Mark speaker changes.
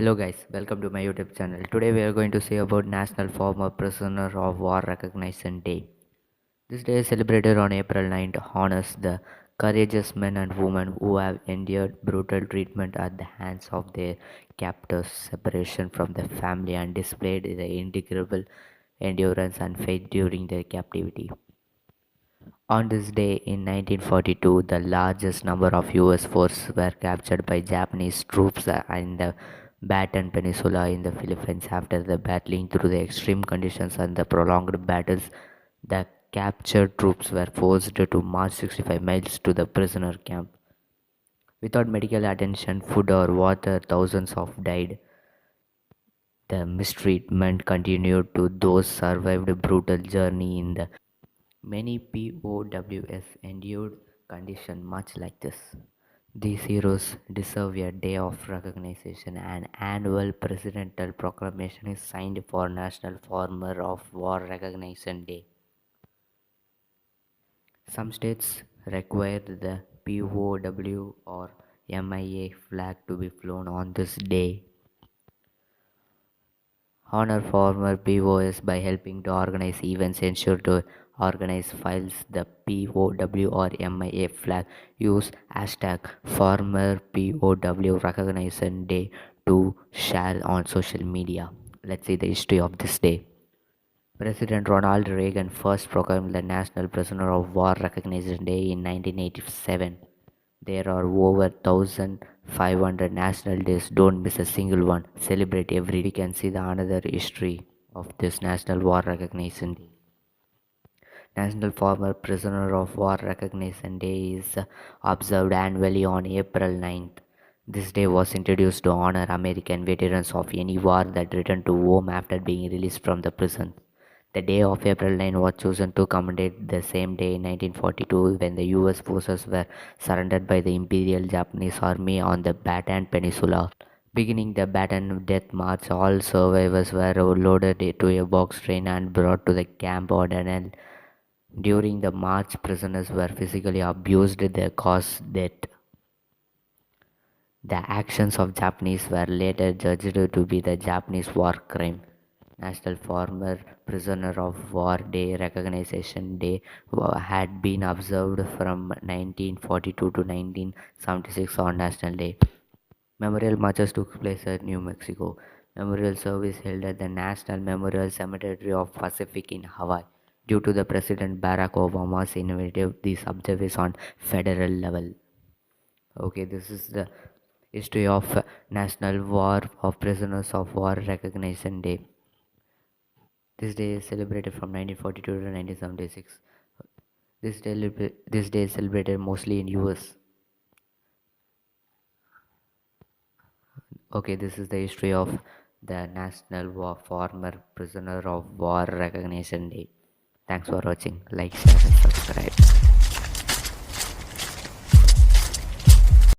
Speaker 1: Hello guys, welcome to my YouTube channel. Today we are going to see about National Former Prisoner of War Recognition Day. This day is celebrated on April 9th to honors the courageous men and women who have endured brutal treatment at the hands of their captors, separation from their family and displayed their incredible endurance and faith during their captivity. On this day in 1942, the largest number of US forces were captured by Japanese troops in the Bataan Peninsula in the Philippines. After the battling through the extreme conditions and the prolonged battles, the captured troops were forced to march 65 miles to the prisoner camp. Without medical attention, food or water, thousands of died. The mistreatment continued to those survived brutal journey in the many POWs endured conditions much like this. These heroes deserve a day of recognition. An annual presidential proclamation is signed for National Former of War Recognition Day. Some states require the POW or MIA flag to be flown on this day. Honor former POS by helping to organize events, ensure to organize files the POW or MIA flag. Use hashtag former POW recognition day to share on social media. Let's see the history of this day. President Ronald Reagan first proclaimed the National Prisoner of War Recognition Day in 1987. There are over 1,500 national days. Don't miss a single one. Celebrate every day. We can see the another history of this National War Recognition Day. National Former Prisoner of War Recognition Day is observed annually on April 9th. This day was introduced to honor American veterans of any war that returned to home after being released from the prison. The day of April 9 was chosen to commemorate the same day in 1942 when the US forces were surrendered by the Imperial Japanese Army on the Bataan Peninsula. Beginning the Bataan Death March, all survivors were loaded to a box train and brought to the Camp O'Donnell. During the march, prisoners were physically abused, they caused death. The actions of Japanese were later judged to be the Japanese war crime. National Former Prisoner of War Day Recognition Day had been observed from 1942 to 1976 on National Day. Memorial marches took place at New Mexico. Memorial service held at the National Memorial Cemetery of Pacific in Hawaii. Due to the President Barack Obama's initiative, these observances on federal level. Okay, this is the history of National War of Prisoners of War Recognition Day. This day is celebrated from 1942 to 1976. This day is celebrated mostly in US. Okay, this is the history of the National War Former Prisoner of War Recognition Day. Thanks for watching. Like, share, and subscribe.